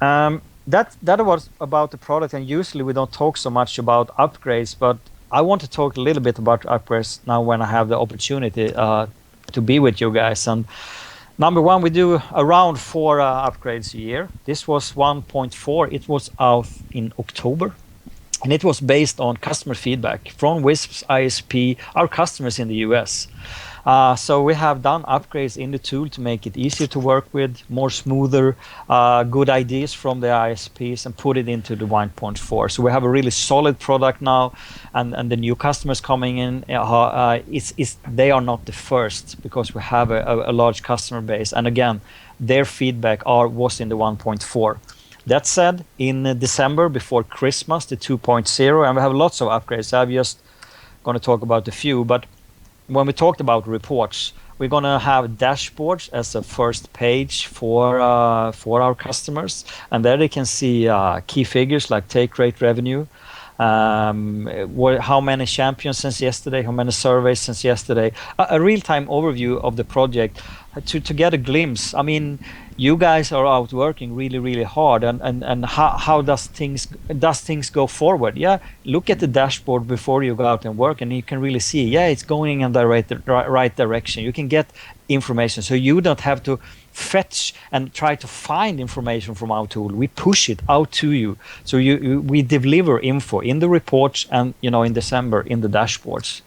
That was about the product, and usually we don't talk so much about upgrades, but I want to talk a little bit about upgrades now when I have the opportunity to be with you guys. And number one, we do around 4 upgrades a year. This was 1.4. It was out in October, and it was based on customer feedback from WISP's ISP, our customers in the US. So we have done upgrades in the tool to make it easier to work with, more smoother, good ideas from the ISPs, and put it into the 1.4. So we have a really solid product now, and the new customers coming in, they are not the first, because we have a large customer base. And again, their feedback was in the 1.4. That said, in December, before Christmas, the 2.0, and we have lots of upgrades. I'm just going to talk about a few, but when we talked about reports, we're going to have dashboards as a first page for our customers, and there they can see key figures like take rate, revenue, how many champions since yesterday, how many surveys since yesterday, a real-time overview of the project to get a glimpse. I mean, you guys are out working really, really hard, and how does things go forward? Yeah, look at the dashboard before you go out and work, and you can really see, yeah, it's going in the right direction. You can get information, so you don't have to fetch and try to find information from our tool. We push it out to you, so we deliver info in the reports and in December in the dashboards.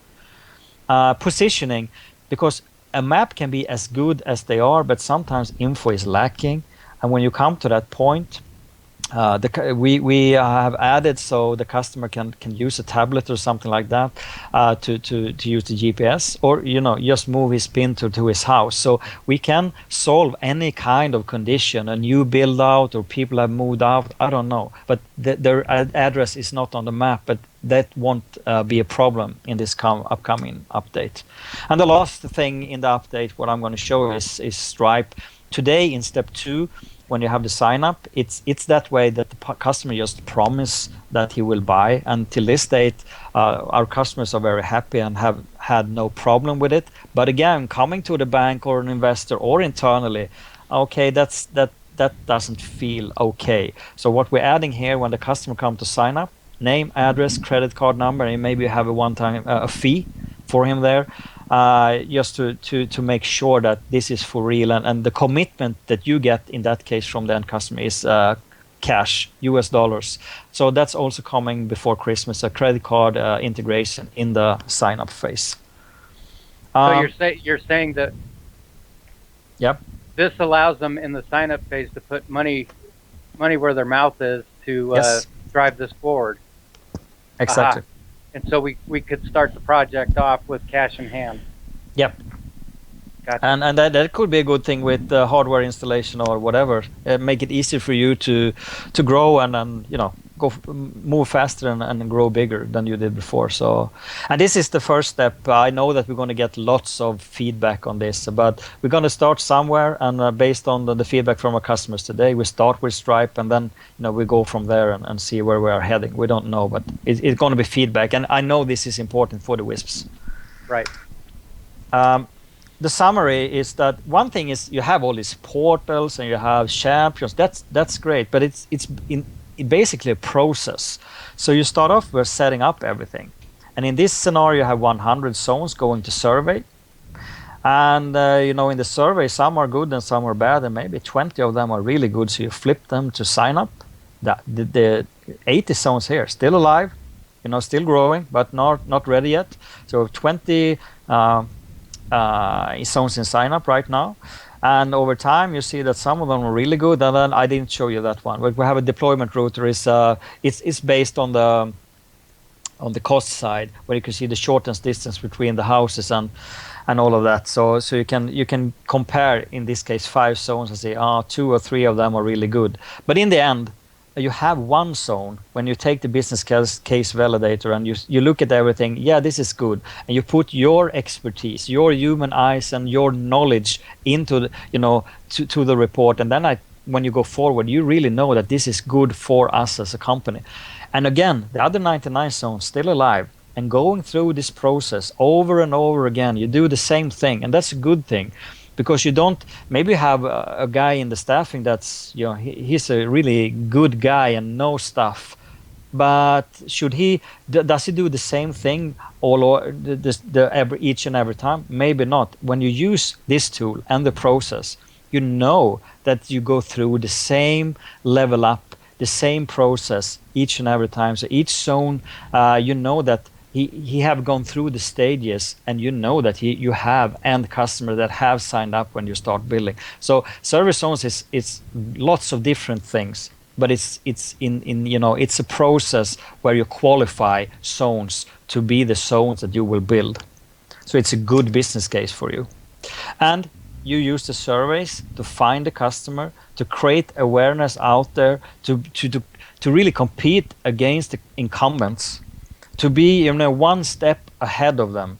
Positioning, because a map can be as good as they are, but sometimes info is lacking, and when you come to that point, we have added so the customer can use a tablet or something like that to use the GPS, or just move his pin to his house. So we can solve any kind of condition, a new build out or people have moved out, I don't know, but their address is not on the map, but that won't be a problem in this upcoming update. And the last thing in the update, what I'm going to show is Stripe. Today in step 2, when you have the sign up, it's that way that the customer just promise that he will buy. And till this date, our customers are very happy and have had no problem with it. But again, coming to the bank or an investor or internally, okay, that doesn't feel okay. So what we're adding here, when the customer comes to sign up, name, address, credit card number, and maybe you have a one-time a fee for him there. Just to make sure that this is for real, and the commitment that you get in that case from the end customer is cash, US dollars. So that's also coming before Christmas, a credit card integration in the sign-up phase. So you're saying that yep, this allows them in the sign-up phase to put money where their mouth is to yes, drive this forward. exactly. Aha. And so we could start the project off with cash in hand. Yep. Gotcha. And that could be a good thing with hardware installation or whatever. Make it easier for you to grow and move faster and grow bigger than you did before. So, and this is the first step. I know that we're going to get lots of feedback on this, but we're going to start somewhere, and based on the feedback from our customers today, we start with Stripe, and then we go from there and see where we are heading. We don't know, but it's going to be feedback, and I know this is important for the WISPs. Right. The summary is that one thing is you have all these portals and you have champions. That's great, but it's basically a process. So you start off with setting up everything, and in this scenario you have 100 zones going to survey, and in the survey some are good and some are bad, and maybe 20 of them are really good, so you flip them to sign up. The 80 zones here still alive, still growing, but not ready yet. So 20 zones in sign up right now. And over time, you see that some of them are really good. And then I didn't show you that one. But we have a deployment router. It's based on the cost side, where you can see the shortest distance between the houses and all of that. So you can compare, in this case, 5 zones and say, 2 or 3 of them are really good. But in the end, you have one zone. When you take the business case validator and you look at everything, yeah, this is good, and you put your expertise, your human eyes, and your knowledge into to the report, and then when you go forward, you really know that this is good for us as a company. And again, the other 99 zones still alive and going through this process over and over again. You do the same thing, and that's a good thing. Because you don't, maybe you have a guy in the staffing that's, he's a really good guy and knows stuff, but does he do the same thing each and every time? Maybe not. When you use this tool and the process, you know that you go through the same level up, the same process each and every time. So each zone, you know that he have gone through the stages, and you know that you have end customer that have signed up when you start building. So service zones is lots of different things, but it's a process where you qualify zones to be the zones that you will build. So it's a good business case for you, and you use the surveys to find the customer, to create awareness out there, to really compete against the incumbents, to be one step ahead of them.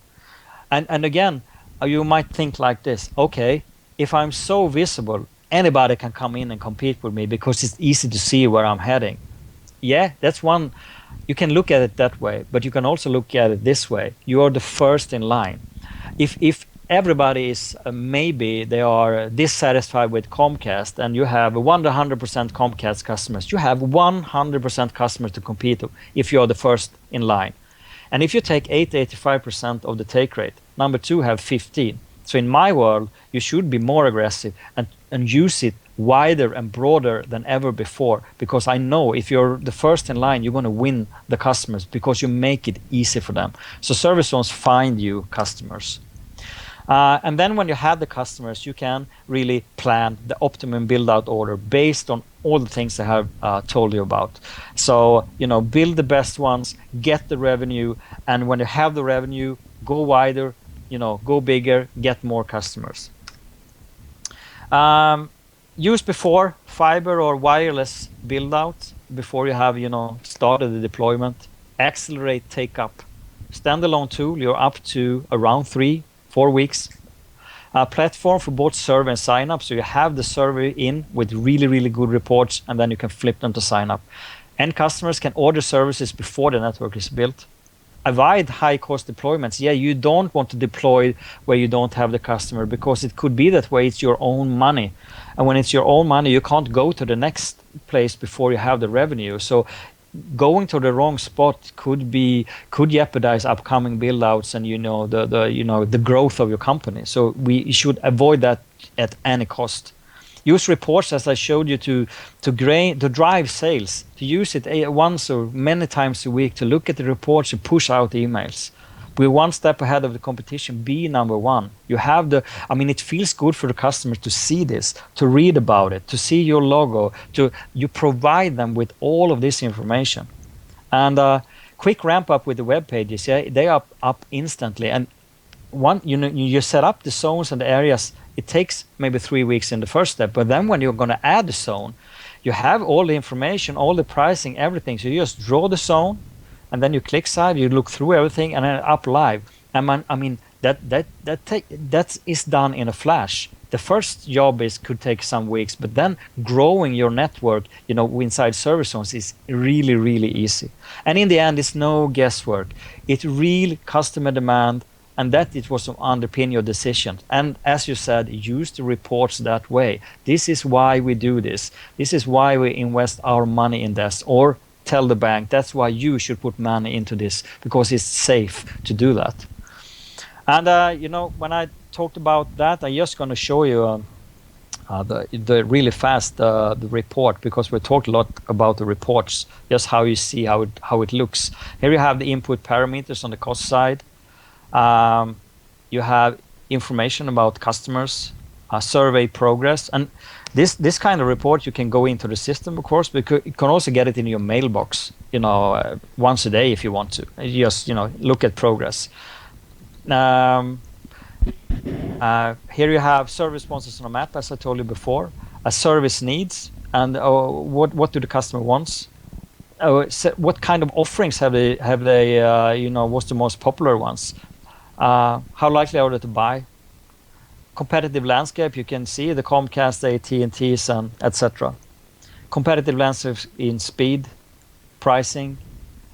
And again, you might think like this: okay, if I'm so visible, anybody can come in and compete with me because it's easy to see where I'm heading. Yeah, that's one You can look at it that way, but you can also look at it this way. You are the first in line. If everybody is maybe they are dissatisfied with Comcast, and you have 100% Comcast customers, you have 100% customers to compete with if you are the first in line. And if you take 85% of the take rate, number two have 15. So in my world, you should be more aggressive and use it wider and broader than ever before, because I know if you're the first in line, you're going to win the customers because you make it easy for them. So service zones find you customers. And then when you have the customers, you can really plan the optimum build-out order based on all the things I have told you about. So, build the best ones, get the revenue, and when you have the revenue, go wider, go bigger, get more customers. Use before fiber or wireless build-out before you have, started the deployment. Accelerate take-up. Standalone tool, you're up to around 3-4 weeks. Platform for both server and sign up. So you have the server in with really, really good reports, and then you can flip them to sign up. And customers can order services before the network is built. Avoid high cost deployments. Yeah, you don't want to deploy where you don't have the customer, because it could be that way it's your own money. And when it's your own money, you can't go to the next place before you have the revenue. So going to the wrong spot could jeopardize upcoming build outs and the growth of your company. So we should avoid that at any cost. Use reports, as I showed you, to drive sales. To use it once or many times a week to look at the reports and push out emails. We're one step ahead of the competition. Be number one. You have it feels good for the customer to see this, to read about it, to see your logo. You provide them with all of this information, and quick ramp up with the web pages. Yeah, they are up instantly. And you set up the zones and the areas. It takes maybe 3 weeks in the first step, but then when you're going to add the zone, you have all the information, all the pricing, everything. So you just draw the zone, and then you click save, you look through everything, and then up live. And that is done in a flash. The first job could take some weeks, but then growing your network, inside service zones is really, really easy. And in the end, it's no guesswork. It's real customer demand, and that it was to underpin your decision. And as you said, use the reports that way. This is why we do this. This is why we invest our money in this, or tell the bank that's why you should put money into this, because it's safe to do that. And when I talked about that, I'm just going to show you the really fast the report, because we talked a lot about the reports, just how you see how it looks. Here you have the input parameters on the cost side. You have information about customers, survey progress, and this kind of report you can go into the system, of course, because you can also get it in your mailbox, once a day if you want to. You just look at progress. Here you have service responses on a map, as I told you before. Service needs, and what do the customer wants? What kind of offerings have they? What's the most popular ones? How likely are they to buy? Competitive landscape, you can see the Comcast, AT&Ts, and etc. Competitive landscape in speed, pricing.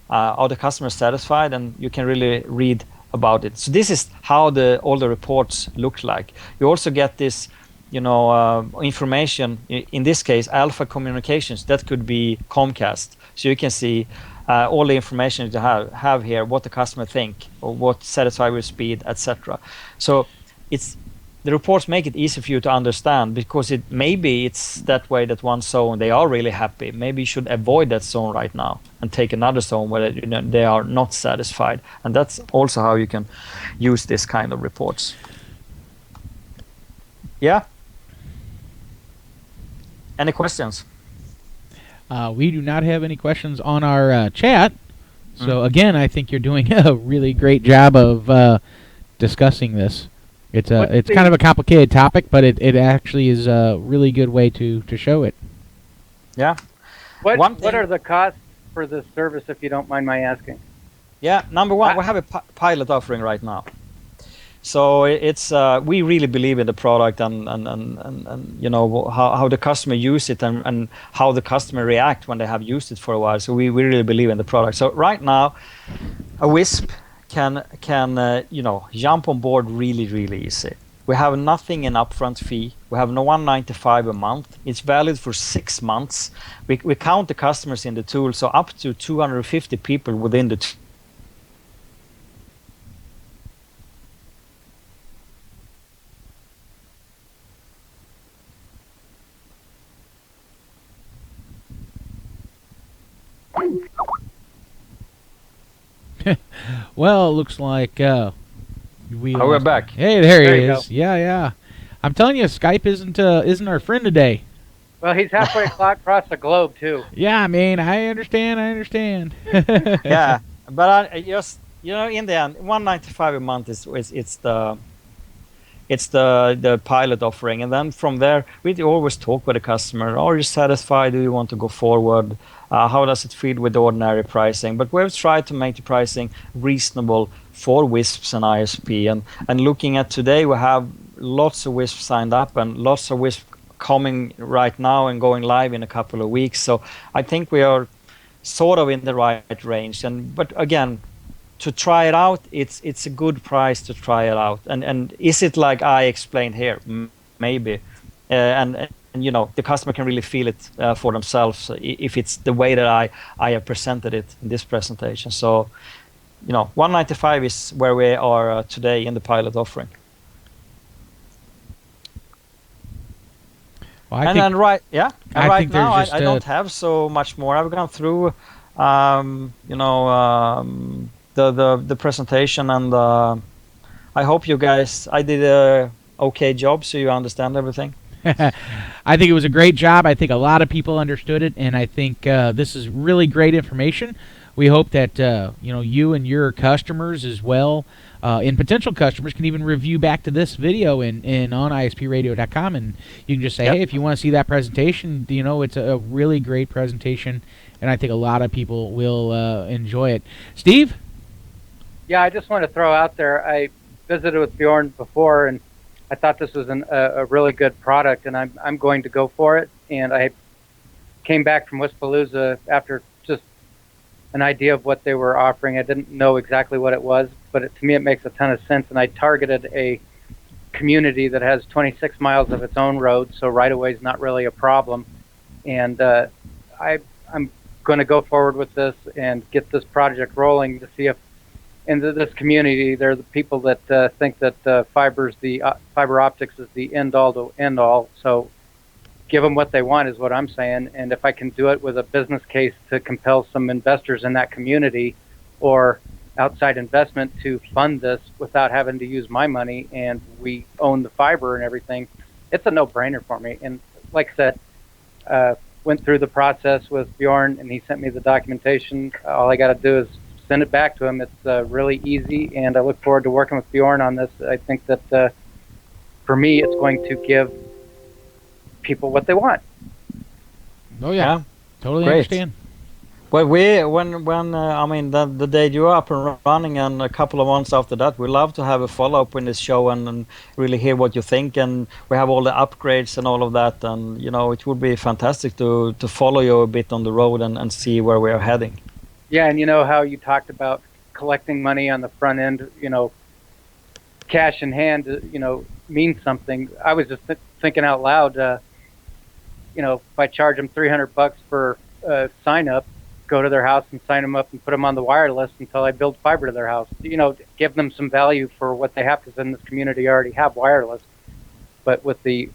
Are the customers satisfied? And you can really read about it. So this is how all the reports look like. You also get this, information. In this case, Alpha Communications. That could be Comcast. So you can see all the information you have here, what the customer think, or what satisfied with speed, etc. So the reports make it easy for you to understand, because maybe it's that way that one zone they are really happy. Maybe you should avoid that zone right now and take another zone where they are not satisfied. And that's also how you can use this kind of reports. Yeah. Any questions? We do not have any questions on our chat. So again, I think you're doing a really great job of discussing this. It's kind of a complicated topic, but it actually is a really good way to show it. Yeah. What are the costs for this service, if you don't mind my asking? Yeah, number one, we have a pilot offering right now. So it's we really believe in the product and you know how the customer use it and how the customer react when they have used it for a while. So we really believe in the product. So right now, a WISP can you know jump on board really easy. We have nothing in upfront fee. We have no 195 a month. It's valid for 6 months. We count the customers in the tool, so up to 250 people within the Well, it looks like we're back. Hey, there he is. Yeah. I'm telling you, Skype isn't our friend today. Well, he's halfway across the globe too. Yeah, I mean, I understand. Yeah, but I just you know in the end, 195 a month is it's the pilot offering, and then from there we always talk with the customer. Are you satisfied? Do you want to go forward? How does it fit with the ordinary pricing? But we've tried to make the pricing reasonable for WISPs and ISP. And looking at today, we have lots of WISPs signed up and lots of WISPs coming right now and going live in a couple of weeks. So I think we are sort of in the right range. But again, to try it out, it's a good price to try it out. And is it like I explained here? Maybe. And you know the customer can really feel it for themselves if it's the way that I have presented it in this presentation. So you know 195 is where we are today in the pilot offering. Well, right now I don't have so much more. I've gone through you know the presentation, and I hope you guys I did a okay job so you understand everything. I think it was a great job. I think a lot of people understood it, and I think this is really great information. We hope that you know you and your customers as well, and potential customers can even review back to this video in on ispradio.com, and you can just say, hey, if you want to see that presentation, you know it's a really great presentation, and I think a lot of people will enjoy it. Steve? Yeah, I just want to throw out there, I visited with Bjorn before, and I thought this was a really good product, and I'm going to go for it. And I came back from Wispalooza after just an idea of what they were offering. I didn't know exactly what it was, but to me it makes a ton of sense. And I targeted a community that has 26 miles of its own road, so right-of-way is not really a problem. And I'm going to go forward with this and get this project rolling to see if in this community, there are the people that think that fiber optics is the end all to end all. So give them what they want is what I'm saying. And if I can do it with a business case to compel some investors in that community or outside investment to fund this without having to use my money, and we own the fiber and everything, it's a no-brainer for me. And like I said, went through the process with Bjorn, and he sent me the documentation. All I got to do is send it back to him. It's really easy, and I look forward to working with Bjorn on this. I think that for me, it's going to give people what they want. Oh yeah, totally understand. Well, I mean the day you're up and running, and a couple of months after that, we love to have a follow-up in this show and really hear what you think. And we have all the upgrades and all of that, and you know it would be fantastic to follow you a bit on the road and see where we are heading. Yeah, and you know how you talked about collecting money on the front end, you know, cash in hand, you know, means something. I was just thinking out loud, you know, if I charge them $300 for sign up, go to their house and sign them up and put them on the wireless until I build fiber to their house. You know, give them some value for what they have, because in this community already have wireless. But with the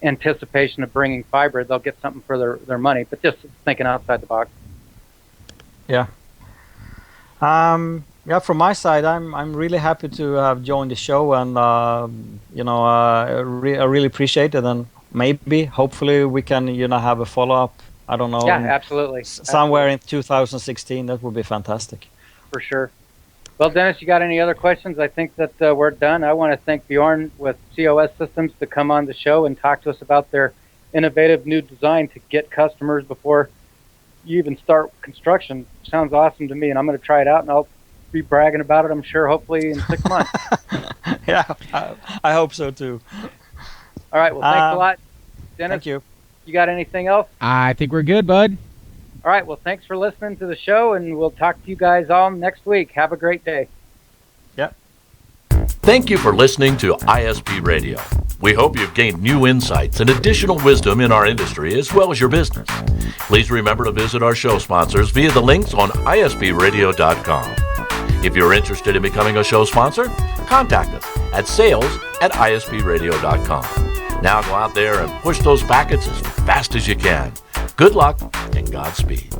anticipation of bringing fiber, they'll get something for their money. But just thinking outside the box. Yeah. Yeah. From my side, I'm really happy to have joined the show, and you know, I really appreciate it. And maybe, hopefully, we can have a follow up. I don't know. Yeah, absolutely. Somewhere in 2016, that would be fantastic. For sure. Well, Dennis, you got any other questions? I think that we're done. I want to thank Bjorn with COS Systems to come on the show and talk to us about their innovative new design to get customers before you even start construction. Sounds awesome to me, and I'm going to try it out, and I'll be bragging about it, I'm sure, hopefully in 6 months. Yeah, I hope so too. All right. Well, thanks a lot, Dennis. Thank you. You got anything else? I think we're good, bud. All right. Well, thanks for listening to the show, and we'll talk to you guys all next week. Have a great day. Yep. Thank you for listening to ISP Radio. We hope you've gained new insights and additional wisdom in our industry as well as your business. Please remember to visit our show sponsors via the links on ispradio.com. If you're interested in becoming a show sponsor, contact us at sales@ispradio.com. Now go out there and push those packets as fast as you can. Good luck and Godspeed.